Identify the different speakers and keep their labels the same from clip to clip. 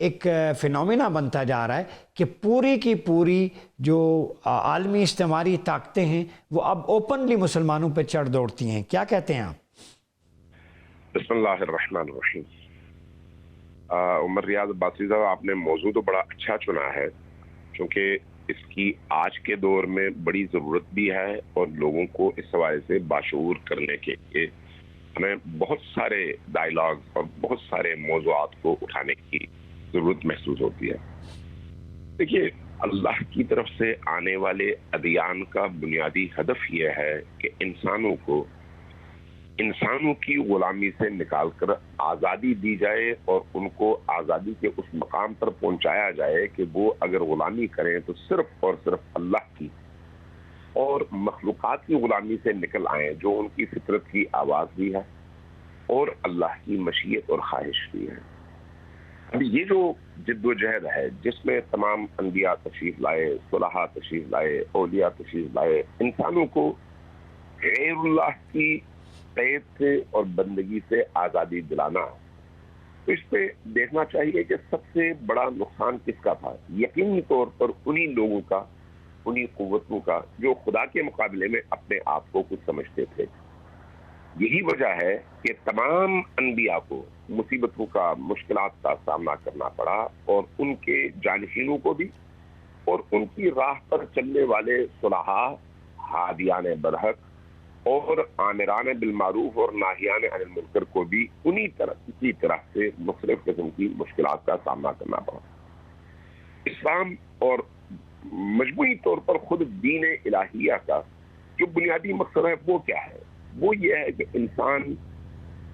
Speaker 1: ایک فینومینا بنتا جا رہا ہے کہ پوری کی پوری جو عالمی استعماری طاقتیں ہیں وہ اب اوپنلی مسلمانوں پہ چڑھ دوڑتی ہیں. کیا کہتے ہیں آپ؟
Speaker 2: بسم اللہ الرحمن الرحیم. عمر ریاض عباسی صاحب، آپ نے موضوع تو بڑا اچھا چنا ہے، چونکہ اس کی آج کے دور میں بڑی ضرورت بھی ہے، اور لوگوں کو اس حوالے سے باشعور کرنے کے لیے ہمیں بہت سارے ڈائلاگ اور بہت سارے موضوعات کو اٹھانے کی ضرورت محسوس ہوتی ہے. دیکھیے، اللہ کی طرف سے آنے والے ادیان کا بنیادی ہدف یہ ہے کہ انسانوں کی غلامی سے نکال کر آزادی دی جائے، اور ان کو آزادی کے اس مقام پر پہنچایا جائے کہ وہ اگر غلامی کریں تو صرف اور صرف اللہ کی اور مخلوقات کی غلامی سے نکل آئیں، جو ان کی فطرت کی آواز بھی ہے اور اللہ کی مشیت اور خواہش بھی ہے. اب یہ جو جد و جہد ہے، جس میں تمام انبیاء تشریف لائے، صلحاء تشریف لائے، اولیاء تشریف لائے، انسانوں کو غیر اللہ کی قید سے اور بندگی سے آزادی دلانا، تو اس پہ دیکھنا چاہیے کہ سب سے بڑا نقصان کس کا تھا. یقینی طور پر انہی لوگوں کا، انہی قوتوں کا جو خدا کے مقابلے میں اپنے آپ کو کچھ سمجھتے تھے. یہی وجہ ہے کہ تمام انبیاء کو مصیبتوں کا، مشکلات کا سامنا کرنا پڑا، اور ان کے جانشینوں کو بھی، اور ان کی راہ پر چلنے والے صلحاء، ہادیان برحق اور آمران بالمعروف اور ناہیان عن المنکر کو بھی اسی طرح سے مختلف قسم کی مشکلات کا سامنا کرنا پڑا. اسلام اور مجموعی طور پر خود دین الہیہ کا جو بنیادی مقصد ہے وہ کیا ہے؟ وہ یہ ہے کہ انسان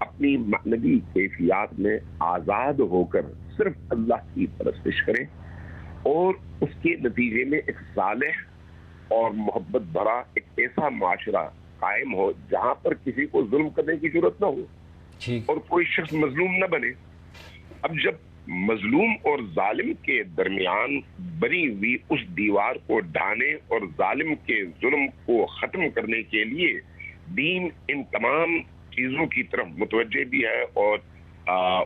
Speaker 2: اپنی معنوی کیفیات میں آزاد ہو کر صرف اللہ کی پرستش کرے، اور اس کے نتیجے میں ایک صالح اور محبت بھرا ایک ایسا معاشرہ قائم ہو جہاں پر کسی کو ظلم کرنے کی ضرورت نہ ہو اور کوئی شخص مظلوم نہ بنے. اب جب مظلوم اور ظالم کے درمیان بنی ہوئی اس دیوار کو ڈھانے اور ظالم کے ظلم کو ختم کرنے کے لیے دین ان تمام چیزوں کی طرف متوجہ بھی ہے اور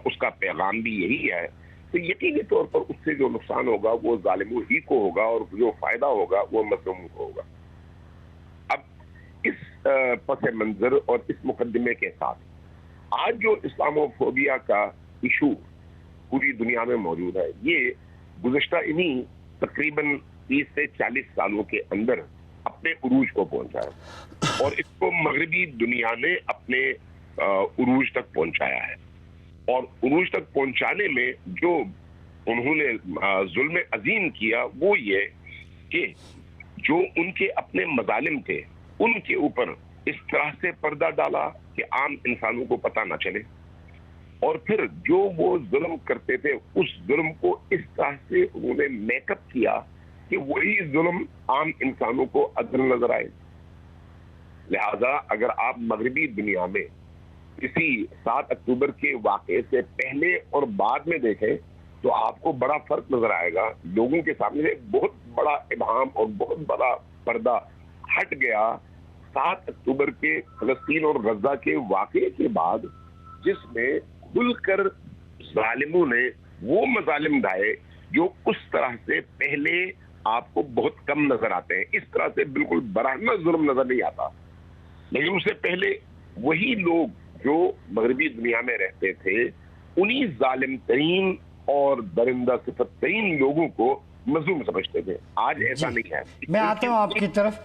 Speaker 2: اس کا پیغام بھی یہی ہے، تو یقینی طور پر اس سے جو نقصان ہوگا وہ ظالموں ہی کو ہوگا، اور جو فائدہ ہوگا وہ مظلوموں کو ہوگا. اب اس پس منظر اور اس مقدمے کے ساتھ آج جو اسلامو فوبیا کا ایشو پوری دنیا میں موجود ہے، یہ گزشتہ انہی تقریباً 30 سے 40 سالوں کے اندر اپنے عروج کو پہنچا ہے، اور اس کو مغربی دنیا نے اپنے عروج تک پہنچایا ہے. اور عروج تک پہنچانے میں جو انہوں نے ظلم عظیم کیا وہ یہ کہ جو ان کے اپنے مظالم تھے ان کے اوپر اس طرح سے پردہ ڈالا کہ عام انسانوں کو پتہ نہ چلے، اور پھر جو وہ ظلم کرتے تھے اس ظلم کو اس طرح سے انہوں نے میک اپ کیا کہ وہی ظلم عام انسانوں کو عدل نظر آئے. لہذا اگر آپ مغربی دنیا میں کسی 7 اکتوبر کے واقعے سے پہلے اور بعد میں دیکھیں تو آپ کو بڑا فرق نظر آئے گا. لوگوں کے سامنے بہت بڑا ابہام اور بہت بڑا پردہ ہٹ گیا 7 اکتوبر کے فلسطین اور غزہ کے واقعے کے بعد، جس میں کھل کر ظالموں نے وہ مظالم ڈھائے جو اس طرح سے پہلے آپ کو بہت کم نظر آتے ہیں. اس طرح سے بالکل براہنہ ظلم نظر نہیں آتا، لیکن اس سے پہلے وہی لوگ جو مغربی دنیا میں رہتے تھے انہی ظالم ترین اور درندہ صفت ترین لوگوں کو مظلوم سمجھتے تھے. آج ایسا نہیں ہے.
Speaker 1: میں آتا ہوں آپ کی طرف،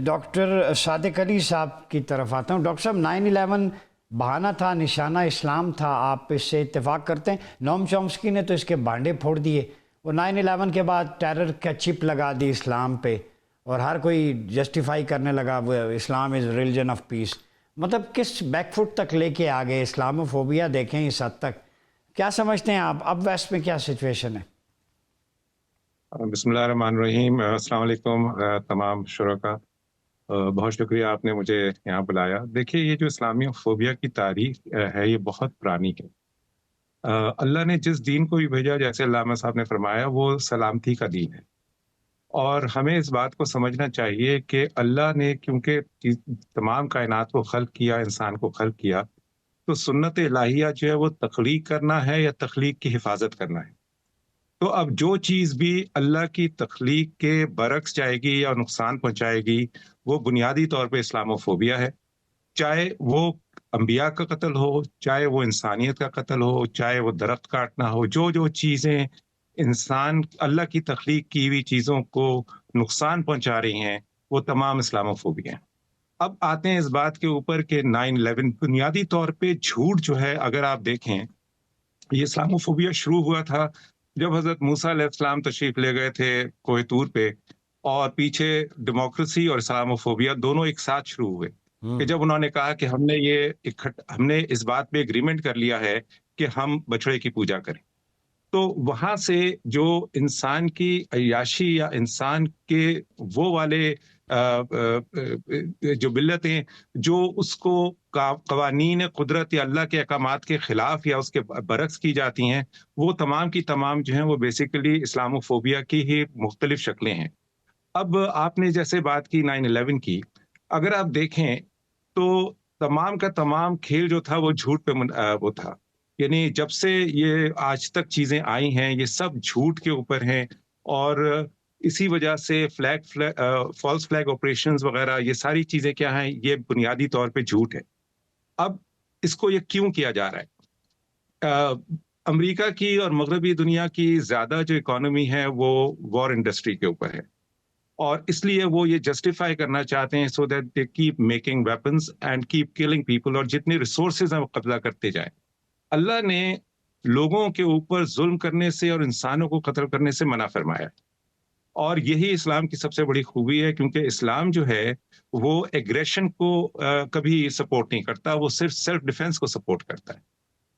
Speaker 1: ڈاکٹر صادق علی صاحب کی طرف آتا ہوں. ڈاکٹر صاحب، 9/11 بہانہ تھا، نشانہ اسلام تھا، آپ اس سے اتفاق کرتے ہیں؟ نوم چومسکی نے تو اس کے بانڈے پھوڑ دیے، اور 9/11 کے بعد ٹیرر کا چپ لگا دی اسلام پہ، اور ہر کوئی جسٹیفائی کرنے لگا وہ اسلام از ریلیجن آف پیس. مطلب کس بیک فٹ تک لے کے آگے اسلامو فوبیا دیکھیں اس حد تک. کیا سمجھتے ہیں آپ اب ویسٹ میں کیا سچویشن ہے؟
Speaker 3: بسم اللہ الرحمن الرحیم. السلام علیکم تمام شرکا، بہت شکریہ آپ نے مجھے یہاں بلایا. دیکھیے، یہ جو اسلامی فوبیا کی تاریخ ہے یہ بہت پرانی ہے. اللہ نے جس دین کو بھی بھیجا، جیسے علامہ صاحب نے فرمایا، وہ سلامتی کا دین ہے. اور ہمیں اس بات کو سمجھنا چاہیے کہ اللہ نے کیونکہ تمام کائنات کو خلق کیا، انسان کو خلق کیا، تو سنت الہیہ جو ہے وہ تخلیق کرنا ہے یا تخلیق کی حفاظت کرنا ہے. تو اب جو چیز بھی اللہ کی تخلیق کے برعکس جائے گی یا نقصان پہنچائے گی وہ بنیادی طور پہ اسلاموفوبیا ہے. چاہے وہ انبیاء کا قتل ہو، چاہے وہ انسانیت کا قتل ہو، چاہے وہ درخت کاٹنا ہو، جو چیزیں انسان اللہ کی تخلیق کی ہوئی چیزوں کو نقصان پہنچا رہی ہیں وہ تمام اسلاموفوبیا ہیں. اب آتے ہیں اس بات کے اوپر کہ 9/11 بنیادی طور پہ جھوٹ جو ہے، اگر آپ دیکھیں یہ اسلاموفوبیا شروع ہوا تھا جب حضرت موسیٰ علیہ السلام تشریف لے گئے تھے کوہ طور پہ، اور پیچھے ڈیموکریسی اور اسلاموفوبیا دونوں ایک ساتھ شروع ہوئے کہ جب انہوں نے کہا کہ ہم نے اس بات پہ اگریمنٹ کر لیا ہے کہ ہم بچڑے کی پوجا کریں. تو وہاں سے جو انسان کی عیاشی یا انسان کے وہ والے جو ملتیں جو اس کو قوانین قدرت یا اللہ کے احکامات کے خلاف یا اس کے برعکس کی جاتی ہیں، وہ تمام کی تمام جو ہیں وہ بیسیکلی اسلاموفوبیا کی ہی مختلف شکلیں ہیں. اب آپ نے جیسے بات کی 9/11 کی، اگر آپ دیکھیں تو تمام کا تمام کھیل جو تھا وہ جھوٹ پہ وہ تھا. یعنی جب سے یہ آج تک چیزیں آئی ہیں یہ سب جھوٹ کے اوپر ہیں، اور اسی وجہ سے فالس فلیگ آپریشنز وغیرہ یہ ساری چیزیں کیا ہیں، یہ بنیادی طور پہ جھوٹ ہے. اب اس کو یہ کیوں کیا جا رہا ہے؟ امریکہ کی اور مغربی دنیا کی زیادہ جو اکانومی ہے وہ وار انڈسٹری کے اوپر ہے، اور اس لیے وہ یہ جسٹیفائی کرنا چاہتے ہیں so that they keep making weapons and keep killing people, اور جتنے ریسورسز ہیں وہ قبضہ کرتے جائیں. اللہ نے لوگوں کے اوپر ظلم کرنے سے اور انسانوں کو قتل کرنے سے منع فرمایا، اور یہی اسلام کی سب سے بڑی خوبی ہے، کیونکہ اسلام جو ہے وہ ایگریشن کو کبھی سپورٹ نہیں کرتا، وہ صرف سیلف ڈیفenس کو سپورٹ کرتا ہے.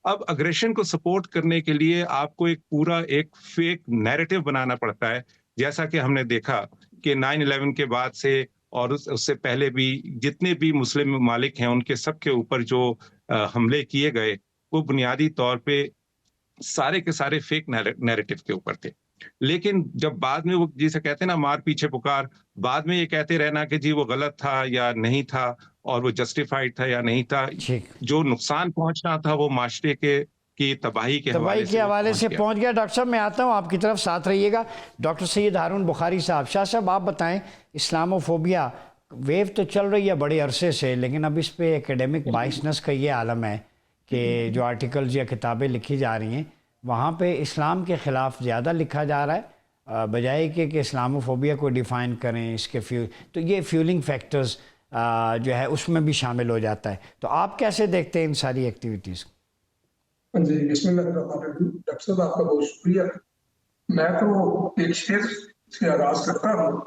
Speaker 3: اب اگریشن کو سپورٹ کرنے کے لیے آپ کو ایک فیک نیریٹو بنانا پڑتا ہے، جیسا کہ ہم نے دیکھا کہ 9/11 کے بعد سے اور اس سے پہلے بھی جتنے بھی مسلم ممالک ہیں ان کے سب کے اوپر جو حملے کیے گئے وہ بنیادی طور پہ سارے کے سارے فیک نیریٹو کے اوپر تھے. لیکن جب بعد میں وہ جسے کہتے ہیں نا مار پیچھے پکار، بعد میں یہ کہتے رہنا کہ جی وہ غلط تھا یا نہیں تھا اور وہ جسٹیفائڈ تھا یا نہیں تھا، جو نقصان پہنچنا تھا وہ معاشرے کی تباہی کے حوالے سے
Speaker 1: پہنچ گیا. ڈاکٹر صاحب میں آتا ہوں آپ کی طرف، ساتھ رہیے گا. ڈاکٹر سید ہارون بخاری صاحب. شاہ صاحب آپ بتائیں، اسلاموفوبیا ویو تو چل رہی ہے بڑے عرصے سے، لیکن اب اس پہ ایکیڈیمک بائسنس کا یہ عالم ہے کہ جو آرٹیکلز یا کتابیں لکھی جا رہی ہیں وہاں پہ اسلام کے خلاف زیادہ لکھا جا رہا ہے بجائے کہ اسلاموفوبیا کو ڈیفائن کریں. اس کے تو یہ فیولنگ فیکٹرز جو ہے اس میں بھی شامل ہو جاتا ہے. تو آپ کیسے دیکھتے ہیں ان ساری ایکٹیویٹیز کو؟
Speaker 4: جی بسم اللہ الرحمن الرحیم. ڈاکٹر صاحب آپ کا بہت شکریہ. میں تو ایک شعر سے آغاز کرتا ہوں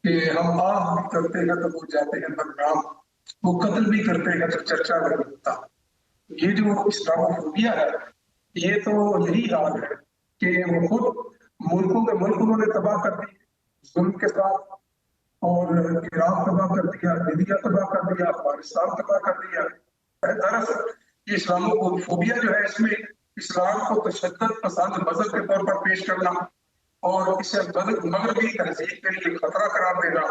Speaker 4: کہ ہم آہ بھی کرتے ہیں تو وہ جاتے ہیں بدنام، وہ قتل بھی کرتے ہیں تو چرچا نہیں ہوتا. یہ جو اسلاموفوبیا ہے یہ تو یہی حال ہے کہ وہ خود ملکوں کے ملک انہوں نے تباہ کر دی ظلم کے ساتھ، اور عراق تباہ کر دیا، لیبیا تباہ کر دیا، افغانستان تباہ کر دیا. دراصل یہ اسلاموفوبیا جو ہے اس میں اسلام کو تشدد پسند مذہب کے طور پر پیش کرنا اور اسے مغربی تہذیب کے لیے خطرہ قرار دینا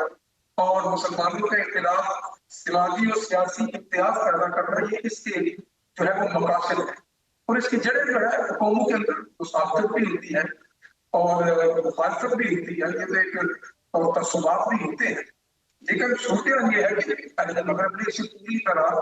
Speaker 4: اور مسلمانوں کے خلاف سماجی اور سیاسی امتیاز پیدا کرنا، یہ اس کے جو ہے وہ مقاصد ہے. اور اس کی جڑیں جو ہے قوموں کے اندر مساوات بھی ہوتی ہے اور مخالفت بھی ہوتی ہے، اور تعصبات بھی ہوتے ہیں. لیکن صورتحال یہ ہے کہ اہل مغرب نے اسے پوری طرح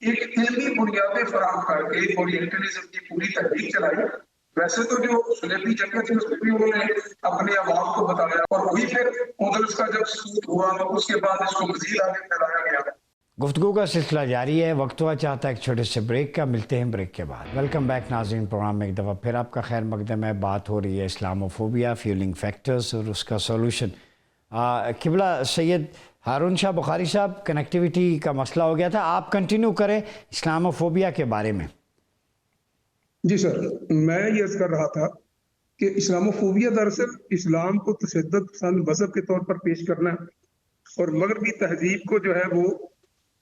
Speaker 4: ایک علمی بنیادیں فراہم کر کے اورینٹلزم کی پوری تحریک چلائی. ویسے تو جو صلیبی جنگیں تھیں اس میں بھی انہوں نے اپنے عوام کو بتایا، اور وہی پھر اندلس کا جب سقوط ہوا تو اس کے بعد اس کو مزید آگے پھیلایا گیا.
Speaker 1: گفتگو کا سلسلہ جاری ہے. وقت ہوا چاہتا ہے ایک چھوٹے سے بریک کا، ملتے ہیں بریک کے بعد. ویلکم بیک ناظرین. پروگرام میں ایک دفعہ پھر آپ کا خیر مقدم ہے. بات ہو رہی ہے اسلاموفوبیا، فیولنگ فیکٹرز اور اس کا سولوشن. قبلہ سید ہارون شاہ بخاری صاحب، کنیکٹیویٹی کا مسئلہ ہو گیا تھا، آپ کنٹینیو کریں اسلاموفوبیا کے بارے میں.
Speaker 4: جی سر، میں یہ عرض کر رہا تھا کہ اسلاموفوبیا دراصل اسلام کو تشدد پسند مذہب کے طور پر پیش کرنا اور مغربی تہذیب کو جو ہے وہ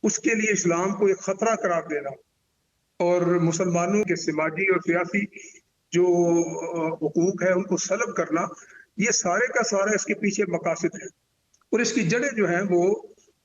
Speaker 4: اس کے لیے اسلام کو ایک خطرہ قرار دینا اور مسلمانوں کے سماجی اور سیاسی جو حقوق ہے ان کو سلب کرنا، یہ سارے کا سارا اس کے پیچھے مقاصد ہے. اور اس کی جڑیں جو ہیں وہ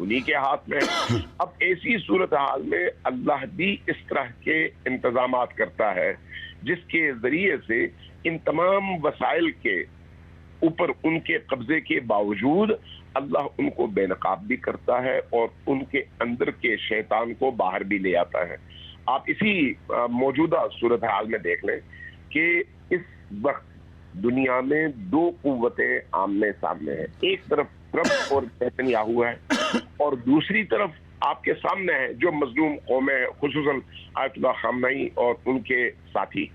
Speaker 2: انہی کے ہاتھ میں ہے۔ اب ایسی صورتحال میں اللہ بھی اس طرح کے انتظامات کرتا ہے جس کے ذریعے سے ان تمام وسائل کے اوپر ان کے قبضے کے باوجود اللہ ان کو بے نقاب بھی کرتا ہے اور ان کے اندر کے شیطان کو باہر بھی لے آتا ہے۔ آپ اسی موجودہ صورتحال میں دیکھ لیں کہ اس وقت دنیا میں دو قوتیں آمنے سامنے ہیں، ایک طرف ٹرمپ اور نیتنیاہو ہے اور دوسری طرف آپ کے سامنے ہے جو مظلوم قومیں، خصوصاً آیت اللہ خامنئی اور ان کے ساتھی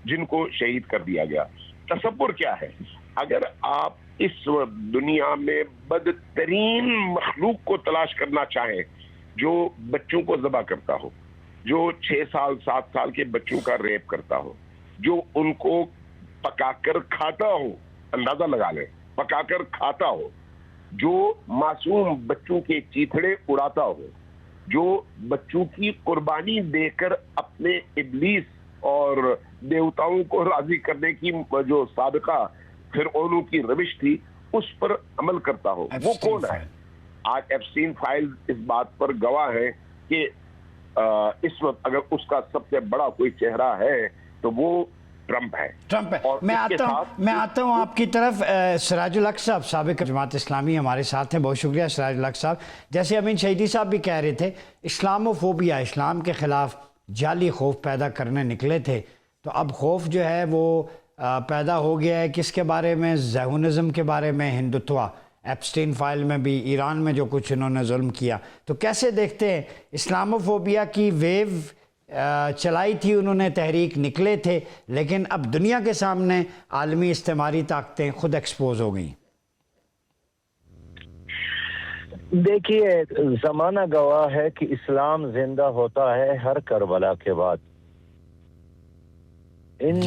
Speaker 2: جن کو شہید کر دیا گیا۔ تصور کیا ہے، اگر آپ اس دنیا میں بدترین مخلوق کو تلاش کرنا چاہیں جو بچوں کو ذبح کرتا ہو، جو 6 سال 7 سال کے بچوں کا ریپ کرتا ہو، جو ان کو پکا کر کھاتا ہو، اندازہ لگا لیں، پکا کر کھاتا ہو، جو معصوم بچوں کے چیتھڑے اڑاتا ہو، جو بچوں کی قربانی دے کر اپنے ابلیس اور دیوتاؤں کو راضی کرنے کی جو سابقہ فرعونوں کی روش تھی اس پر عمل کرتا ہو، وہ کون ہے؟ آج ایپسٹین فائل اس بات پر گواہ ہے کہ اس وقت اگر اس کا سب سے بڑا کوئی چہرہ ہے تو وہ ٹرمپ ہے۔
Speaker 1: اور میں آتا ہوں آپ کی طرف۔ سراج الحق صاحب سابق جماعت اسلامی ہمارے ساتھ ہیں، بہت شکریہ سراج الحق صاحب۔ جیسے امین شہیدی صاحب بھی کہہ رہے تھے، اسلاموفوبیا، اسلام کے خلاف جعلی خوف پیدا کرنے نکلے تھے، تو اب خوف جو ہے وہ پیدا ہو گیا ہے کس کے بارے میں؟ زیہونزم کے بارے میں، ہندوتوا، ایپسٹین فائل میں بھی ایران میں جو کچھ انہوں نے ظلم کیا۔ تو کیسے دیکھتے ہیں اسلاموفوبیا کی ویو چلائی تھی انہوں نے، تحریک نکلے تھے، لیکن اب دنیا کے سامنے عالمی استعماری طاقتیں خود ایکسپوز ہو گئیں۔
Speaker 5: دیکھیے، زمانہ گواہ ہے کہ اسلام زندہ ہوتا ہے ہر کربلا کے بعد۔ ان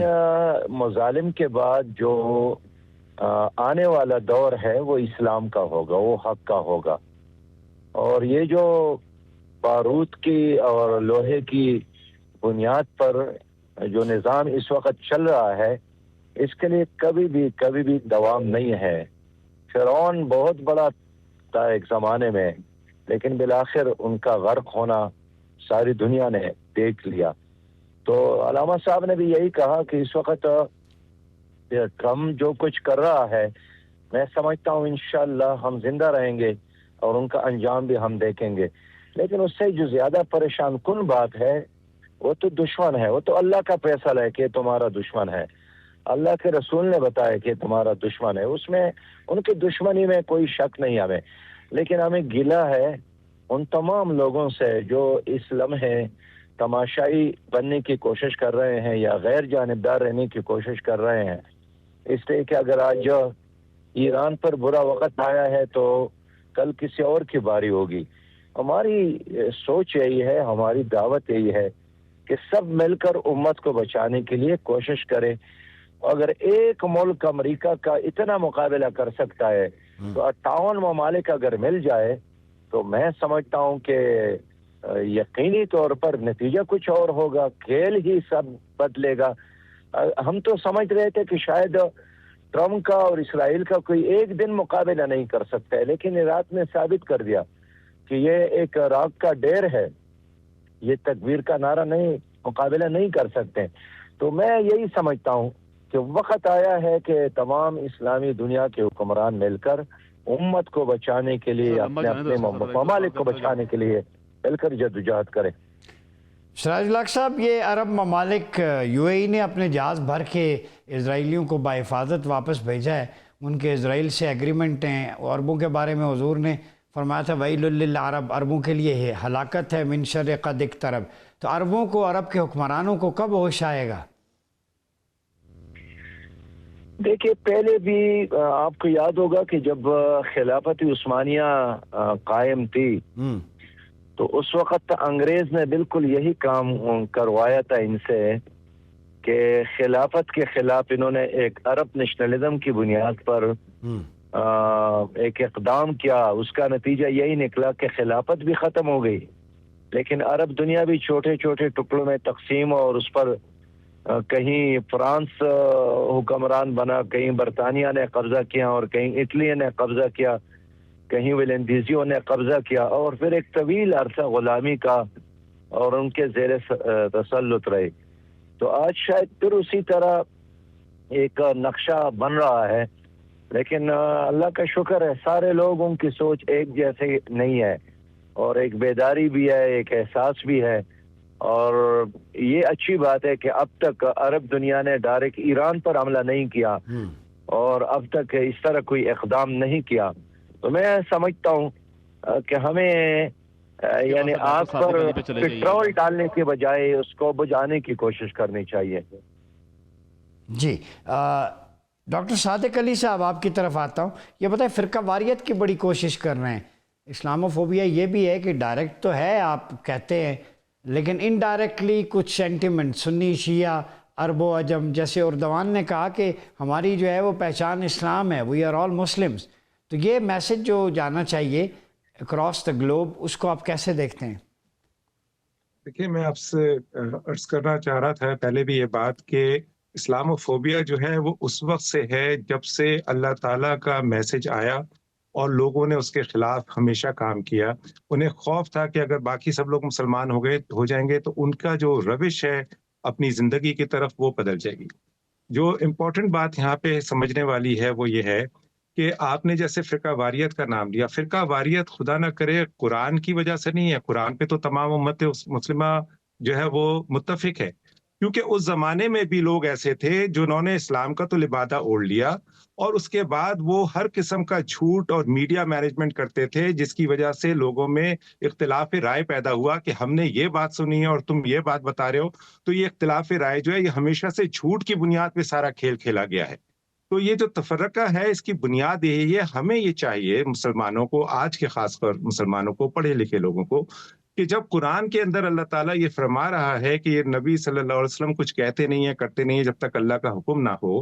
Speaker 5: مظالم کے بعد جو آنے والا دور ہے وہ اسلام کا ہوگا، وہ حق کا ہوگا۔ اور یہ جو بارود کی اور لوہے کی بنیاد پر جو نظام اس وقت چل رہا ہے، اس کے لیے کبھی بھی دوام نہیں ہے۔ فرعون بہت بڑا تھا ایک زمانے میں، لیکن بالآخر ان کا غرق ہونا ساری دنیا نے دیکھ لیا۔ تو علامہ صاحب نے بھی یہی کہا کہ اس وقت ٹرمپ جو کچھ کر رہا ہے، میں سمجھتا ہوں انشاءاللہ ہم زندہ رہیں گے اور ان کا انجام بھی ہم دیکھیں گے۔ لیکن اس سے جو زیادہ پریشان کن بات ہے وہ تو دشمن ہے، وہ تو اللہ کا فیصلہ ہے کہ تمہارا دشمن ہے، اللہ کے رسول نے بتایا کہ تمہارا دشمن ہے، اس میں ان کی دشمنی میں کوئی شک نہیں ہمیں۔ لیکن ہمیں گلہ ہے ان تمام لوگوں سے جو اس لمحے تماشائی بننے کی کوشش کر رہے ہیں یا غیر جانبدار رہنے کی کوشش کر رہے ہیں، اس لیے کہ اگر آج ایران پر برا وقت آیا ہے تو کل کسی اور کی باری ہوگی۔ ہماری سوچ یہی ہے، ہماری دعوت یہی ہے کہ سب مل کر امت کو بچانے کے لیے کوشش کریں۔ اگر ایک ملک امریکہ کا اتنا مقابلہ کر سکتا ہے تو 58 ممالک اگر مل جائے تو میں سمجھتا ہوں کہ یقینی طور پر نتیجہ کچھ اور ہوگا، کھیل ہی سب بدلے گا۔ ہم تو سمجھ رہے تھے کہ شاید ٹرمپ کا اور اسرائیل کا کوئی ایک دن مقابلہ نہیں کر سکتا ہے، لیکن عراق نے ثابت کر دیا کہ یہ ایک راک کا ڈیر ہے، یہ تکبیر کا نعرہ نہیں، مقابلہ نہیں کر سکتے۔ تو میں یہی سمجھتا ہوں کہ وقت آیا ہے کہ تمام اسلامی دنیا کے حکمران مل کر امت کو بچانے کے لیے، اپنے ممالک کو بچانے کے لیے مل کر جدوجہد کریں۔
Speaker 1: سراج الحق صاحب، یہ عرب ممالک یو اے ای نے اپنے جہاز بھر کے اسرائیلیوں کو بحفاظت واپس بھیجا ہے، ان کے اسرائیل سے ایگریمنٹ ہیں۔ عربوں کے بارے میں حضور نے فرمایا تھا ویل للعرب، عربوں کے لیے یہ ہلاکت ہے، من شر قد اقترب۔ تو عربوں کو، عرب کے حکمرانوں کو کب ہوش آئے گا؟
Speaker 5: دیکھیے، پہلے بھی آپ کو یاد ہوگا کہ جب خلافت عثمانیہ قائم تھی تو اس وقت انگریز نے بالکل یہی کام کروایا تھا ان سے کہ خلافت کے خلاف انہوں نے ایک عرب نیشنلزم کی بنیاد پر ایک اقدام کیا۔ اس کا نتیجہ یہی نکلا کہ خلافت بھی ختم ہو گئی، لیکن عرب دنیا بھی چھوٹے چھوٹے ٹکڑوں میں تقسیم، اور اس پر کہیں فرانس حکمران بنا، کہیں برطانیہ نے قبضہ کیا اور کہیں اٹلی نے قبضہ کیا۔ کہیں ولندیزیوں نے قبضہ کیا اور پھر ایک طویل عرصہ غلامی کا اور ان کے زیر تسلط رہے. تو آج شاید پھر اسی طرح ایک نقشہ بن رہا ہے، لیکن اللہ کا شکر ہے سارے لوگوں کی سوچ ایک جیسے نہیں ہے، اور ایک بیداری بھی ہے، ایک احساس بھی ہے. اور یہ اچھی بات ہے کہ اب تک عرب دنیا نے ڈائریکٹ ایران پر حملہ نہیں کیا اور اب تک اس طرح کوئی اقدام نہیں کیا. تو میں سمجھتا ہوں کہ ہمیں یعنی آگ پر پٹرول ڈالنے کے بجائے اس کو بجھانے کی کوشش کرنی چاہیے.
Speaker 1: جی ڈاکٹر صادق علی صاحب آپ کی طرف آتا ہوں. یہ بتائیں فرقہ واریت کی بڑی کوشش کر رہے ہیں. اسلاموفوبیا یہ بھی ہے کہ ڈائریکٹ تو ہے آپ کہتے ہیں، لیکن انڈائریکٹلی کچھ سینٹیمنٹ سنی شیعہ عرب و عجم، جیسے اردوان نے کہا کہ ہماری جو ہے وہ پہچان اسلام ہے، وی آر آل مسلمس. تو یہ میسج جو جانا چاہیے اکراس دا گلوب، اس کو آپ کیسے دیکھتے ہیں؟
Speaker 3: دیکھیے میں آپ سے عرض کرنا چاہ رہا تھا پہلے بھی یہ بات کہ اسلاموفوبیا جو ہے وہ اس وقت سے ہے جب سے اللہ تعالیٰ کا میسج آیا اور لوگوں نے اس کے خلاف ہمیشہ کام کیا. انہیں خوف تھا کہ اگر باقی سب لوگ مسلمان ہو جائیں گے تو ان کا جو روش ہے اپنی زندگی کی طرف وہ بدل جائے گی. جو امپورٹنٹ بات یہاں پہ سمجھنے والی ہے وہ یہ ہے کہ آپ نے جیسے فرقہ واریت کا نام لیا، فرقہ واریت خدا نہ کرے قرآن کی وجہ سے نہیں ہے. قرآن پہ تو تمام امت مسلمہ جو ہے وہ متفق ہے، کیونکہ اس زمانے میں بھی لوگ ایسے تھے جنہوں نے اسلام کا تو لبادہ اوڑھ لیا اور اس کے بعد وہ ہر قسم کا جھوٹ اور میڈیا مینجمنٹ کرتے تھے، جس کی وجہ سے لوگوں میں اختلاف رائے پیدا ہوا کہ ہم نے یہ بات سنی ہے اور تم یہ بات بتا رہے ہو. تو یہ اختلاف رائے جو ہے یہ ہمیشہ سے جھوٹ کی بنیاد پہ سارا کھیل کھیلا گیا ہے. تو یہ جو تفرقہ ہے اس کی بنیاد یہی ہے. ہمیں یہ چاہیے مسلمانوں کو، آج کے خاص کر مسلمانوں کو، پڑھے لکھے لوگوں کو، کہ جب قرآن کے اندر اللہ تعالیٰ یہ فرما رہا ہے کہ یہ نبی صلی اللہ علیہ وسلم کچھ کہتے نہیں ہیں، کرتے نہیں ہیں جب تک اللہ کا حکم نہ ہو،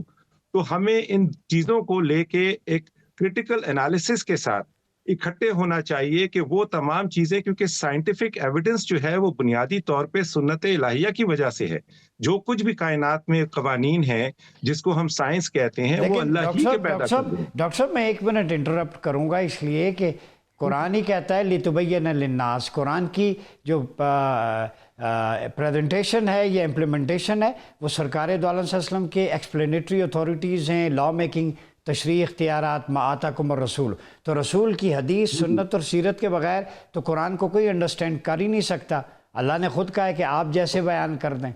Speaker 3: تو ہمیں ان چیزوں کو لے کے ایک کریٹیکل انالیسس کے ساتھ اکٹھے ہونا چاہیے کہ وہ تمام چیزیں، کیونکہ سائنٹیفک ایویڈنس جو ہے وہ بنیادی طور پہ سنت الہیہ کی وجہ سے ہے. جو کچھ بھی کائنات میں قوانین ہیں جس کو ہم سائنس کہتے ہیں وہ اللہ ہی کے پیدا کرتے ہیں.
Speaker 1: ڈاکٹر صاحب میں ایک منٹ انٹرپٹ کروں گا اس لیے کہ قرآن ہی کہتا ہے لِتُبَيِّنَ لِلنَّاسِ. قرآن کی جو پریزنٹیشن ہے یا امپلیمنٹیشن ہے وہ سرکار دو عالم صلی اللہ علیہ وسلم کے ایکسپلینیٹری اتھارٹیز ہیں، لا میکنگ، تشریح اختیارات، ما آتاکم الرسول. تو رسول کی حدیث، سنت اور سیرت کے بغیر تو قرآن کو کوئی انڈرسٹینڈ کر ہی نہیں سکتا. اللہ نے خود کہا ہے کہ آپ جیسے بیان کر دیں.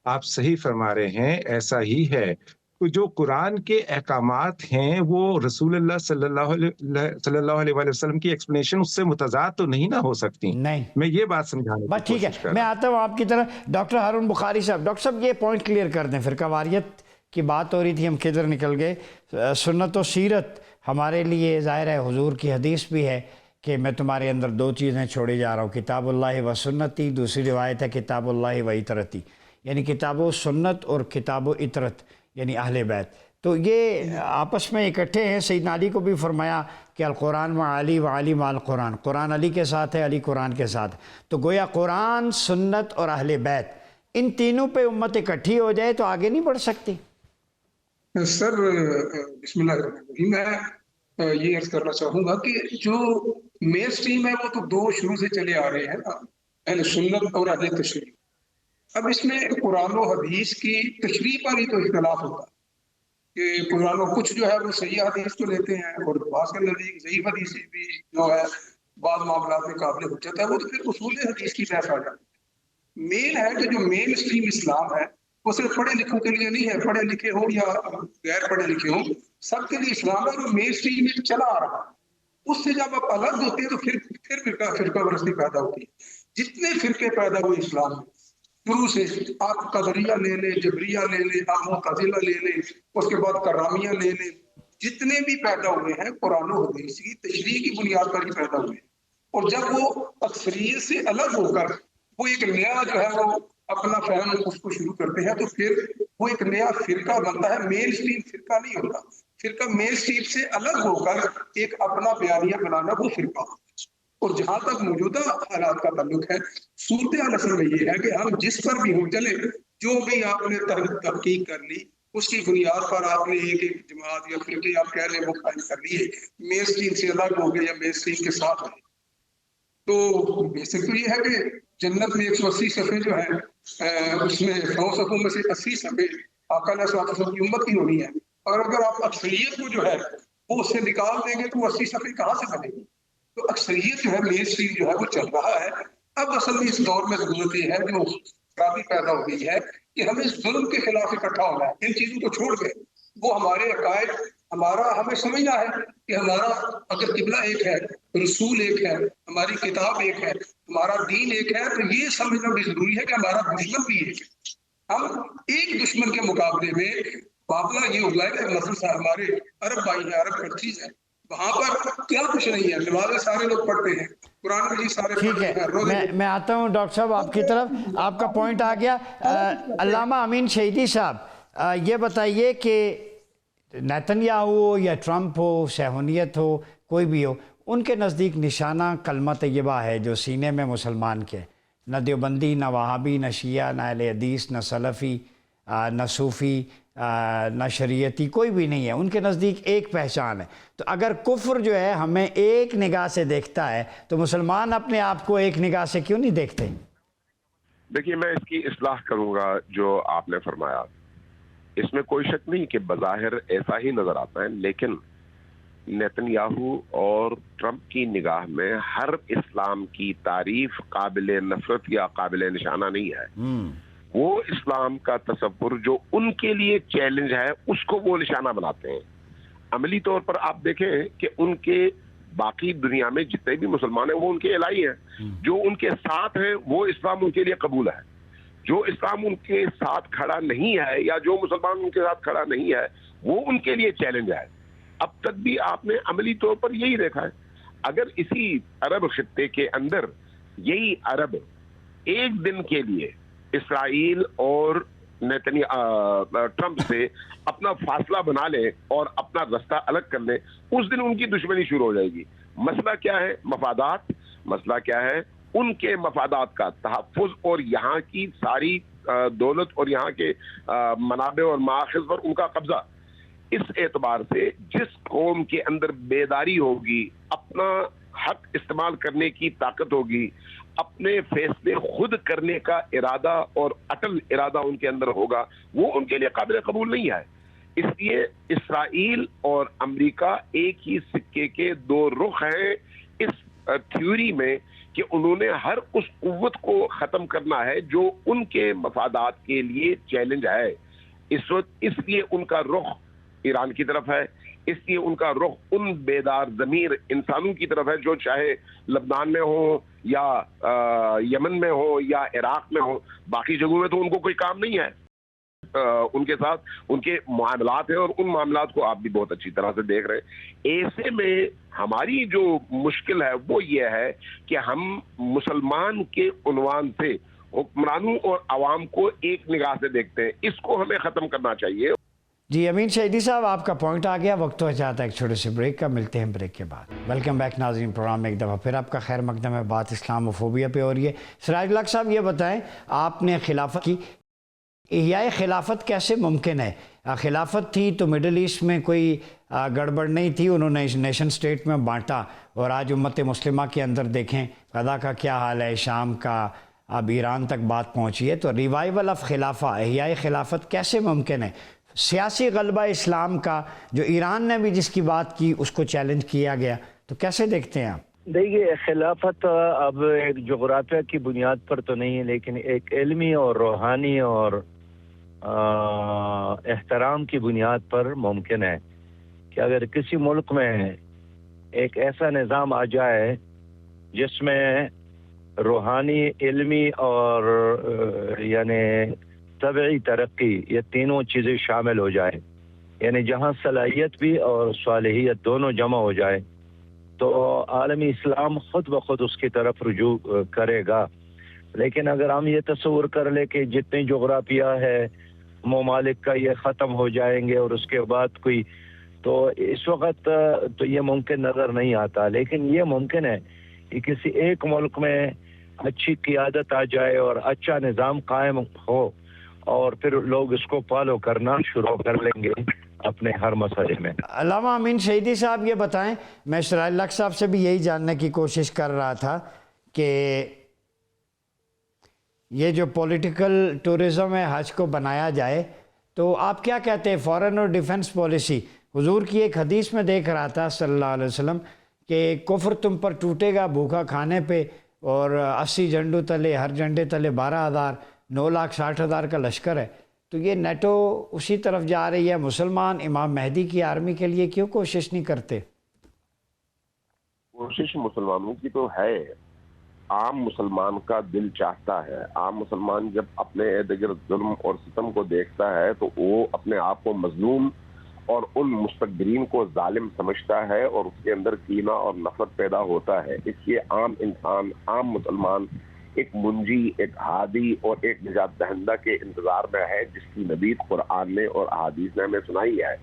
Speaker 3: آپ صحیح فرما رہے ہیں، ایسا ہی ہے. جو قرآن کے احکامات ہیں وہ رسول اللہ صلی اللہ علیہ وسلم کی ایکسپلینیشن اس سے متضاد تو نہیں نہ ہو سکتی.
Speaker 1: نہیں،
Speaker 3: میں یہ بات سمجھانے
Speaker 1: بس ٹھیک ہے. میں آتا ہوں آپ کی طرف. ڈاکٹر ہارون بخاری صاحب، ڈاکٹر صاحب یہ پوائنٹ کلیئر کر دیں. فرقہ واریت کی بات ہو رہی تھی، ہم کدھر نکل گئے. سنت و سیرت ہمارے لیے ظاہر ہے، حضور کی حدیث بھی ہے کہ میں تمہارے اندر دو چیزیں چھوڑے جا رہا ہوں، کتاب اللہ و سنتی. دوسری روایت ہے کتاب اللہ و اطرتی، یعنی کتاب و سنت اور کتاب و اطرت یعنی اہل بیت. تو یہ آپس میں اکٹھے ہیں. سیدنا علی کو بھی فرمایا کہ القرآن مع علی و علی مع القرآن، قرآن علی کے ساتھ ہے، علی قرآن کے ساتھ. تو گویا قرآن، سنت اور اہل بیت، ان تینوں پہ امت اکٹھی ہو جائے تو آگے نہیں بڑھ سکتی.
Speaker 4: سر بسم اللہ الرحمن الرحیم. میں یہ عرض کرنا چاہوں گا کہ جو مین سٹریم ہے وہ تو دو شروع سے چلے آ رہے ہیں نا، اہل سنت اور اہل تشریع. اب اس میں قرآن و حدیث کی تشریح پر ہی تو اختلاف ہوتا ہے کہ قرآن و کچھ جو ہے وہ صحیح حدیث کو لیتے ہیں اور بعض کے نزدیک ضعیف حدیث بھی جو ہے بعض معاملات میں قابل حجت ہے، وہ تو پھر اصول حدیث کی بحث آ جاتی ہے. مین ہے کہ جو مین اسٹریم اسلام ہے وہ صرف پڑھے لکھوں کے لیے نہیں ہے، پڑھے لکھے ہوں یا غیر پڑھے لکھے ہوں، سب کے لیے اسلام ہے. جو مین اسٹریم میں چلا آ رہا ہے اس سے جب آپ الگ ہوتے ہیں تو پھر فرقہ پرستی پیدا ہوتی ہے. جتنے فرقے پیدا ہوئے اسلام میں شروع سے، آپ قدریہ لے لیں، جبریہ لے لیں، آپ معتزلہ لے لیں، اس کے بعد کرامیہ لے لیں، جتنے بھی پیدا ہوئے ہیں قرآن و حدیث کی تشریح کی بنیاد پر ہی پیدا ہوئے ہیں. اور جب وہ اکثریت سے الگ ہو کر وہ ایک نیا جو ہے وہ اپنا فہم اس کو شروع کرتے ہیں تو پھر وہ ایک نیا فرقہ بنتا ہے. مین اسٹریم فرقہ نہیں ہوتا. فرقہ مین اسٹریم سے الگ ہو کر ایک اپنا بیانیہ بنانا وہ فرقہ ہوتا ہے. اور جہاں تک موجودہ حالات کا تعلق ہے، صورتحال اصل میں یہ ہے کہ ہم جس پر بھی ہوں چلے، جو بھی آپ نے تحقیق کر لی اس کی بنیاد پر آپ نے ایک ایک جماعت یا فرقے آپ کہہ لیں مختلف کر لیے، مین اسٹریم سے الگ ہو گئے یا مین اسٹریم کے ساتھ ہیں. تو بیسک تو یہ ہے کہ جنت میں 180 صفحے جو ہیں اس میں 100 صفحوں میں سے 80 صفحے آقا علیہ الصلوۃ والسلام کی امت کی ہونی ہے، اور اگر آپ اکثریت کو جو ہے وہ اس سے نکال دیں گے تو وہ 80 صفحے کہاں سے بنے گی؟ تو اکثریت جو ہے مین اسٹریم جو ہے وہ چل رہا ہے. اب اصل میں اس دور میں ضرورت یہ ہے جو خرابی پیدا ہو گئی ہے کہ ہمیں اس ظلم کے خلاف اکٹھا ہونا ہے، ان چیزوں کو چھوڑ کے وہ ہمارے عقائد ہمارا ہمیں سمجھنا ہے کہ ہمارا اگر قبلہ ایک ہے، رسول ایک ہے، ہماری کتاب ایک ہے، ہمارا دین ایک ہے، تو یہ سمجھنا بھی ضروری ہے کہ ہمارا دشمن بھی ایک ہے. ہم ایک دشمن کے مقابلے میں مقابلہ یہ ہوگا کہ مثلا ہمارے عرب بھائی ہیں، عرب کنٹریز ہیں، وہاں پر کیا کچھ نہیں ہے، نمازیں سارے لوگ پڑھتے ہیں، قرآن مجید سارے
Speaker 1: ٹھیک
Speaker 4: پڑھتے
Speaker 1: ہے،
Speaker 4: ہیں، روزے
Speaker 1: میں آتا ہوں ڈاکٹر صاحب آپ کی طرف. آپ کا پوائنٹ آ گیا. علامہ امین شہیدی صاحب یہ بتائیے کہ نیتن یاہو ہو یا ٹرمپ ہو، صہیونیت ہو، کوئی بھی ہو، ان کے نزدیک نشانہ کلمہ طیبہ ہے جو سینے میں مسلمان کے، نہ دیوبندی، نہ وہابی، نہ شیعہ، نہ اہل حدیث، نہ سلفی، نہ صوفی، نہ شریعتی، کوئی بھی نہیں ہے. ان کے نزدیک ایک پہچان ہے. تو اگر کفر جو ہے ہمیں ایک نگاہ سے دیکھتا ہے تو مسلمان اپنے آپ کو ایک نگاہ سے کیوں نہیں دیکھتے؟
Speaker 2: دیکھیے، میں اس کی اصلاح کروں گا جو آپ نے فرمایا. اس میں کوئی شک نہیں کہ بظاہر ایسا ہی نظر آتا ہے، لیکن نیتن یاہو اور ٹرمپ کی نگاہ میں ہر اسلام کی تعریف قابل نفرت یا قابل نشانہ نہیں ہے. وہ اسلام کا تصور جو ان کے لیے چیلنج ہے اس کو وہ نشانہ بناتے ہیں. عملی طور پر آپ دیکھیں کہ ان کے باقی دنیا میں جتنے بھی مسلمان ہیں وہ ان کے الہی ہیں، جو ان کے ساتھ ہیں وہ اسلام ان کے لیے قبول ہے. جو اسلام ان کے ساتھ کھڑا نہیں ہے یا جو مسلمان ان کے ساتھ کھڑا نہیں ہے وہ ان کے لیے چیلنج ہے. اب تک بھی آپ نے عملی طور پر یہی دیکھا ہے. اگر اسی عرب خطے کے اندر یہی عرب ایک دن کے لیے اسرائیل اور ٹرمپ سے اپنا فاصلہ بنا لے اور اپنا رستہ الگ کر لے، اس دن ان کی دشمنی شروع ہو جائے گی. مسئلہ کیا ہے؟ مفادات. مسئلہ کیا ہے؟ ان کے مفادات کا تحفظ اور یہاں کی ساری دولت اور یہاں کے منابع اور مآخذ پر ان کا قبضہ. اس اعتبار سے جس قوم کے اندر بیداری ہوگی، اپنا حق استعمال کرنے کی طاقت ہوگی، اپنے فیصلے خود کرنے کا ارادہ اور اٹل ارادہ ان کے اندر ہوگا، وہ ان کے لیے قابل قبول نہیں ہے. اس لیے اسرائیل اور امریکہ ایک ہی سکے کے دو رخ ہیں اس تھیوری میں کہ انہوں نے ہر اس قوت کو ختم کرنا ہے جو ان کے مفادات کے لیے چیلنج ہے. اس وقت اس لیے ان کا رخ ایران کی طرف ہے، اس لیے ان کا رخ ان بیدار ضمیر انسانوں کی طرف ہے جو چاہے لبنان میں ہو یا یمن میں ہو یا عراق میں ہو. باقی جگہوں میں تو ان کو کوئی کام نہیں ہے. ان کے ساتھ ان کے معاملات ہیں اور ان معاملات کو آپ بھی بہت اچھی طرح سے دیکھ رہے ہیں. ایسے میں ہماری جو مشکل ہے وہ یہ ہے کہ ہم مسلمان کے عنوان سے حکمرانوں اور عوام کو ایک نگاہ سے دیکھتے ہیں. اس کو ہمیں ختم کرنا چاہیے.
Speaker 1: جی امین شہیدی صاحب آپ کا پوائنٹ آ گیا. وقت ہو جاتا ہے ایک چھوٹے سے بریک کا. ملتے ہیں بریک کے بعد. ویلکم بیک ناظرین. پروگرام میں ایک دفعہ پھر آپ کا خیر مقدم ہے. بات اسلام و فوبیا پہ ہو رہی ہے. سراج الحق صاحب یہ بتائیں، آپ نے خلافت کی، احیاء خلافت کیسے ممکن ہے؟ خلافت تھی تو مڈل ایسٹ میں کوئی گڑبڑ نہیں تھی، انہوں نے نیشن سٹیٹ میں بانٹا، اور آج امت مسلمہ کے اندر دیکھیں غزہ کا کیا حال ہے، شام کا، اب ایران تک بات پہنچی ہے. تو ریوائول آف خلافہ، احیاء خلافت کیسے ممکن ہے؟ سیاسی غلبہ اسلام کا جو ایران نے بھی جس کی بات کی اس کو چیلنج کیا گیا، تو کیسے دیکھتے ہیں آپ؟
Speaker 5: دیکھیے، خلافت اب ایک جغرافیہ کی بنیاد پر تو نہیں ہے، لیکن ایک علمی اور روحانی اور احترام کی بنیاد پر ممکن ہے کہ اگر کسی ملک میں ایک ایسا نظام آ جائے جس میں روحانی، علمی اور یعنی طبعی ترقی، یہ تینوں چیزیں شامل ہو جائے، یعنی جہاں صلاحیت بھی اور صالحیت دونوں جمع ہو جائے، تو عالمی اسلام خود بخود اس کی طرف رجوع کرے گا. لیکن اگر ہم یہ تصور کر لیں کہ جتنی جغرافیہ ہے ممالک کا یہ ختم ہو جائیں گے اور اس کے بعد کوئی، تو اس وقت تو یہ ممکن نظر نہیں آتا. لیکن یہ ممکن ہے کہ کسی ایک ملک میں اچھی قیادت آ جائے اور اچھا نظام قائم ہو، اور پھر لوگ اس کو فالو کرنا شروع کر لیں گے اپنے ہر مسئلے میں۔
Speaker 1: علامہ امین شہیدی صاحب یہ بتائیں، میں اسرائیل لق صاحب سے بھی یہی جاننے کی کوشش کر رہا تھا کہ یہ جو پولیٹیکل ٹورزم ہے حج کو بنایا جائے، تو آپ کیا کہتے ہیں فارن اور ڈیفنس پالیسی؟ حضور کی ایک حدیث میں دیکھ رہا تھا صلی اللہ علیہ وسلم کہ کفر تم پر ٹوٹے گا بھوکا کھانے پہ، اور 80 جھنڈوں تلے، ہر جھنڈے تلے 12,000، 9,60,000 کا لشکر ہے۔ تو یہ نیٹو اسی طرف جا رہی ہے، مسلمان امام مہدی کی آرمی کے لیے کیوں کوشش نہیں کرتے؟
Speaker 2: کوشش مسلمانوں کی تو ہے، عام مسلمان کا دل چاہتا ہے۔ عام مسلمان جب اپنے ارد گرد ظلم اور ستم کو دیکھتا ہے تو وہ اپنے آپ کو مظلوم اور ان مستکبرین کو ظالم سمجھتا ہے، اور اس کے اندر کینہ اور نفرت پیدا ہوتا ہے۔ اس لیے عام انسان، عام مسلمان ایک منجی، ایک ہادی اور ایک نجات دہندہ کے انتظار میں ہے، جس کی نبید قرآن نے اور احادیث نے ہمیں سنائی ہے۔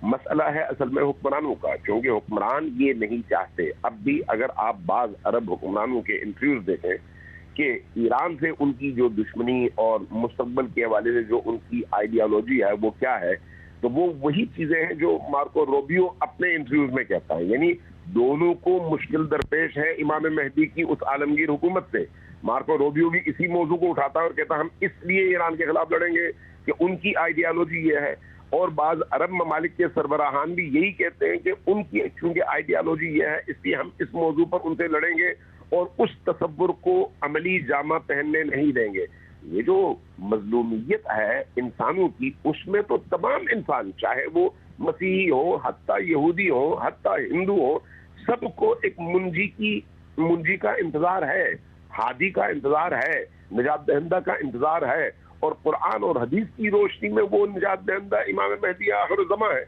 Speaker 2: مسئلہ ہے اصل میں حکمرانوں کا، کیونکہ حکمران یہ نہیں چاہتے۔ اب بھی اگر آپ بعض عرب حکمرانوں کے انٹرویوز دیکھیں کہ ایران سے ان کی جو دشمنی اور مستقبل کے حوالے سے جو ان کی آئیڈیالوجی ہے وہ کیا ہے، تو وہ وہی چیزیں ہیں جو مارکو روبیو اپنے انٹرویوز میں کہتا ہے۔ یعنی دونوں کو مشکل درپیش ہے امام مہدی کی اس عالمگیر حکومت سے۔ مارکو روبیو بھی اسی موضوع کو اٹھاتا ہے اور کہتا ہے ہم اس لیے ایران کے خلاف لڑیں گے کہ ان کی آئیڈیالوجی یہ ہے، اور بعض عرب ممالک کے سربراہان بھی یہی کہتے ہیں کہ ان کی چونکہ آئیڈیالوجی یہ ہے، اس لیے ہم اس موضوع پر ان سے لڑیں گے اور اس تصور کو عملی جامہ پہننے نہیں دیں گے۔ یہ جو مظلومیت ہے انسانوں کی، اس میں تو تمام انسان، چاہے وہ مسیحی ہو، حتیٰ یہودی ہو، حتیٰ ہندو ہو، سب کو ایک منجی کا انتظار ہے، ہادی کا انتظار ہے، نجات دہندہ کا انتظار ہے، اور قرآن اور حدیث کی روشنی میں وہ نجات دہندہ امام مہدی آخر الزماں ہے۔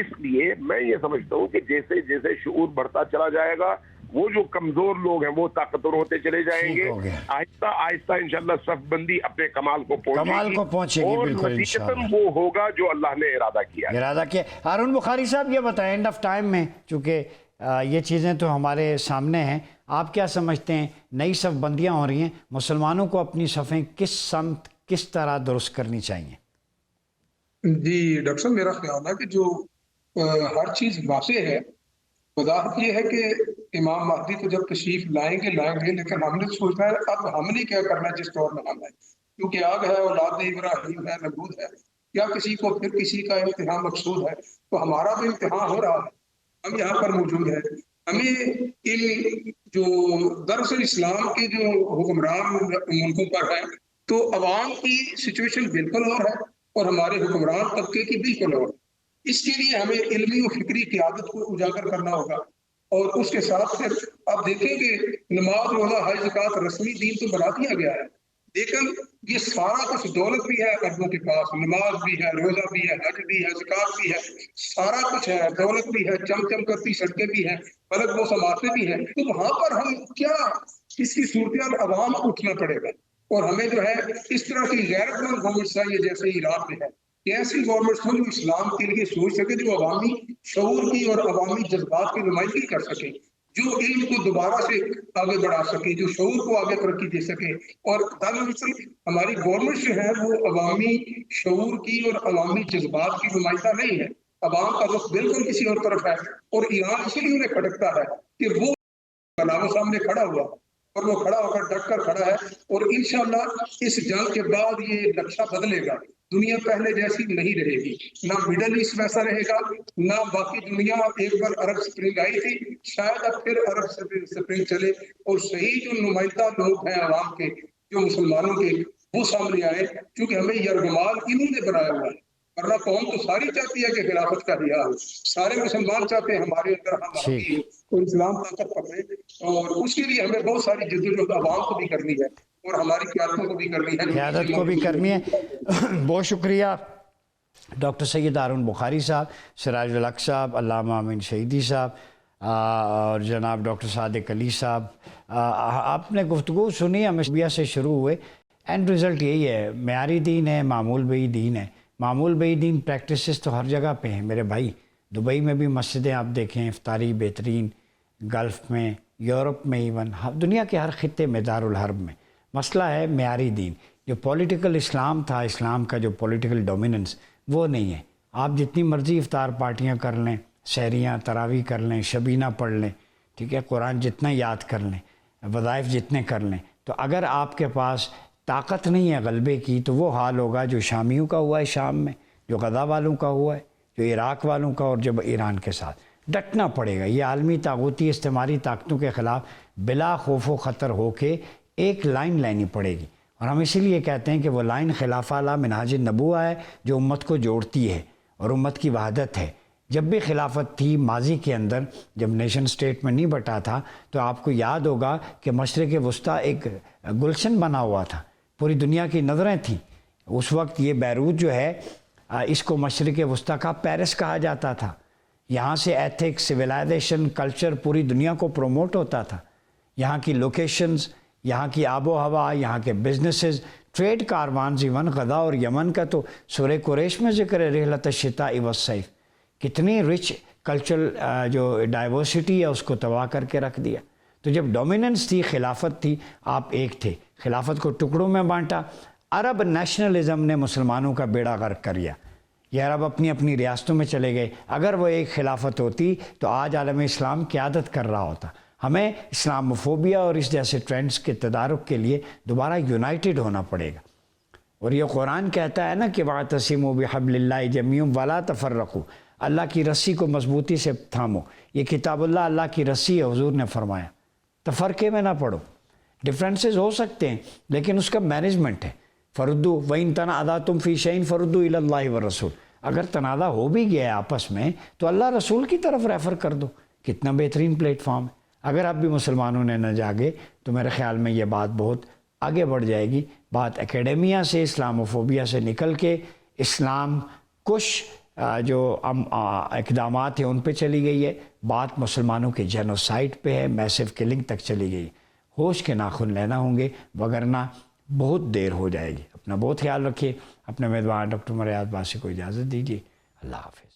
Speaker 2: اس لیے میں یہ سمجھتا ہوں کہ جیسے جیسے شعور بڑھتا چلا جائے گا، وہ جو کمزور لوگ ہیں وہ طاقتور ہوتے چلے جائیں گے، آہستہ آہستہ انشاءاللہ صف بندی اپنے کمال کو پہنچے گی، اور نتیجتاً وہ ہوگا جو اللہ نے ارادہ کیا۔
Speaker 1: ہارون بخاری صاحب یہ بتائیں، اینڈ آف ٹائم میں چونکہ یہ چیزیں تو ہمارے سامنے ہیں، آپ کیا سمجھتے ہیں نئی صف بندیاں ہو رہی ہیں، مسلمانوں کو اپنی صفیں کس سمت کس طرح درست کرنی چاہیے؟
Speaker 4: جی ڈاکٹر صاحب، میرا خیال ہے کہ جو ہر چیز واضح ہے، وضاحت یہ ہے کہ امام مہدی تو جب تشریف لائیں گے، لیکن ہم نے سوچا ہے اب ہم نے کیا کرنا ہے جس دور میں ہم ہیں، کیونکہ آگ ہے، اولاد ابراہیم ہے، نمرود ہے، یا کسی کو پھر کسی کا امتحان مقصود ہے، تو ہمارا بھی امتحان ہو رہا ہے، ہم یہاں پر موجود ہیں۔ ہمیں ان جو دراصل اسلام کے جو حکمران ملکوں پر ہیں، تو عوام کی سچویشن بالکل اور ہے اور ہمارے حکمران طبقے کی بالکل اور ہے۔ اس کے لیے ہمیں علمی و فکری قیادت کو اجاگر کرنا ہوگا، اور اس کے ساتھ پھر آپ دیکھیں کہ نماز، روزہ، حج، زکوٰۃ رسمی دین تو بنا دیا گیا ہے، لیکن یہ سارا کچھ دولت بھی ہے اربوں کے پاس، نماز بھی ہے، روزہ بھی ہے، حج بھی ہے، زکوٰۃ بھی ہے، سارا کچھ ہے، دولت بھی ہے، چم کرتی سڑکیں بھی ہیں، فلک و سماعتیں بھی ہیں، تو وہاں پر ہم کیا اس کی صورتحال عوام کو اٹھنا پڑے گا، اور ہمیں جو ہے اس طرح کی غیرت مند گورنمنٹ چاہیے جیسے عراق میں ہے، کہ ایسی گورنمنٹ ہو جو اسلام کے لیے سوچ سکے، جو عوامی شعور کی اور عوامی جذبات کی نمائندگی کر سکے، جو علم کو دوبارہ سے آگے بڑھا سکے، جو شعور کو آگے ترقی دے سکے۔ اور دراصل ہماری گورنمنٹ جو ہے وہ عوامی شعور کی اور عوامی جذبات کی نمائندہ نہیں ہے، عوام کا رخ بالکل کسی اور طرف ہے، اور ایران اسی لیے انہیں کھٹکتا ہے کہ وہ عوام سامنے کھڑا ہوا، اور وہ کھڑا ہو کر ڈٹ کر کھڑا ہے، اور انشاءاللہ اس جنگ کے بعد یہ نقشہ بدلے گا، دنیا پہلے جیسی نہیں رہے گی، نہ مڈل ایسٹ ویسا رہے گا، نہ باقی دنیا، ایک بار عرب سپرنگ آئی تھی، شاید اب پھر عرب سپرنگ چلے، اور صحیح جو نمائندہ لوگ ہیں عوام کے، جو مسلمانوں کے، وہ سامنے آئے، کیونکہ ہمیں یرغمال انہوں نے بنایا ہوا ہے، ورنہ قوم تو ساری چاہتی ہے کہ خلافت کا حیا ہو، سارے مسلمان چاہتے ہیں ہمارے اندر ہم آتی ہو تو اسلام طاقت پکڑے، اور اس کے لیے ہمیں بہت ساری جدوجہد عوام کو بھی کرنی ہے اور ہماری قیادتوں کو بھی کرنی ہے،
Speaker 1: قیادت کو بھی کرنی ہے۔ بہت شکریہ ڈاکٹر سید ہارون بخاری صاحب، سراج الحق صاحب، علامہ امین شہیدی صاحب، اور جناب ڈاکٹر صادق علی صاحب، آپ نے گفتگو سنی، ہم اسبیہ سے شروع ہوئے، اینڈ رزلٹ یہی ہے، معیاری دین ہے، معمول بئی دین ہے۔ معمول بئی دین پریکٹسز تو ہر جگہ پہ ہیں میرے بھائی، دبئی میں بھی مسجدیں آپ دیکھیں افطاری بہترین، گلف میں، یورپ میں، ایون دنیا کے ہر خطے میں، دارالحرب میں۔ مسئلہ ہے معیاری دین، جو پولیٹیکل اسلام تھا، اسلام کا جو پولیٹیکل ڈومیننس، وہ نہیں ہے۔ آپ جتنی مرضی افطار پارٹیاں کر لیں، سحریاں تراویح کر لیں، شبینہ پڑھ لیں، ٹھیک ہے، قرآن جتنا یاد کر لیں، وظائف جتنے کر لیں، تو اگر آپ کے پاس طاقت نہیں ہے غلبے کی، تو وہ حال ہوگا جو شامیوں کا ہوا ہے شام میں، جو غزہ والوں کا ہوا ہے، جو عراق والوں کا، اور جب ایران کے ساتھ ڈٹنا پڑے گا۔ یہ عالمی طاغوتی استعماری طاقتوں کے خلاف بلا خوف و خطر ہو کے ایک لائن لینی پڑے گی، اور ہم اسی لیے کہتے ہیں کہ وہ لائن خلاف اعلیٰ منہاج النبوہ ہے، جو امت کو جوڑتی ہے اور امت کی وحدت ہے۔ جب بھی خلافت تھی ماضی کے اندر، جب نیشن سٹیٹ میں نہیں بٹا تھا، تو آپ کو یاد ہوگا کہ مشرق وسطیٰ ایک گلشن بنا ہوا تھا، پوری دنیا کی نظریں تھیں۔ اس وقت یہ بیروت جو ہے، اس کو مشرق وسطیٰ کا پیرس کہا جاتا تھا۔ یہاں سے ایتھکس، سویلائزیشن، کلچر پوری دنیا کو پروموٹ ہوتا تھا۔ یہاں کی لوکیشنز، یہاں کی آب و ہوا، یہاں کے بزنسز، ٹریڈ کاروانز، ایون غزہ اور یمن کا تو سورہ قریش میں ذکر ہے، رحلۃ الشتاء والصیف۔ کتنی رچ کلچرل جو ڈائیورسٹی ہے اس کو تباہ کر کے رکھ دیا۔ تو جب ڈومیننس تھی، خلافت تھی، آپ ایک تھے، خلافت کو ٹکڑوں میں بانٹا۔ عرب نیشنلزم نے مسلمانوں کا بیڑا غرق کر دیا۔ یہ عرب اپنی اپنی ریاستوں میں چلے گئے۔ اگر وہ ایک خلافت ہوتی تو آج عالم اسلام قیادت کر رہا ہوتا۔ ہمیں اسلاموفوبیا اور اس جیسے ٹرینڈز کے تدارک کے لیے دوبارہ یونائٹڈ ہونا پڑے گا۔ اور یہ قرآن کہتا ہے نا کہ وَاعْتَصِمُوا بِحَبْلِ اللَّهِ جَمِيعًا وَلَا تَفَرَّقُوا، اللہ کی رسی کو مضبوطی سے تھامو۔ یہ کتاب اللہ کی رسی ہے، حضور نے فرمایا، تفرقے میں نہ پڑو۔ ڈفرینسز ہو سکتے ہیں لیکن اس کا مینجمنٹ ہے۔ فردو وَإِن تَنَازَعْتُمْ فِي شَيْءٍ فَرُدُّوهُ إِلَى اللَّهِ وَالرَّسُولِ، اگر تنازع ہو بھی گیا ہے آپس میں تو اللہ رسول کی طرف ریفر کر دو۔ کتنا بہترین پلیٹ فارم ہے۔ اگر اب بھی مسلمانوں نے نہ جاگے تو میرے خیال میں یہ بات بہت آگے بڑھ جائے گی۔ بات اکیڈمیا سے، اسلاموفوبیا سے نکل کے اسلام کش جو اقدامات ہیں ان پہ چلی گئی ہے۔ بات مسلمانوں کے جینوسائڈ پہ ہے، میسو کلنگ تک چلی گئی۔ ہوش کے ناخن لینا ہوں گے وگرنہ بہت دیر ہو جائے گی۔ اپنا بہت خیال رکھیے۔ اپنے میزبان ڈاکٹر مریاض باسی کو اجازت دیجیے۔ اللہ حافظ۔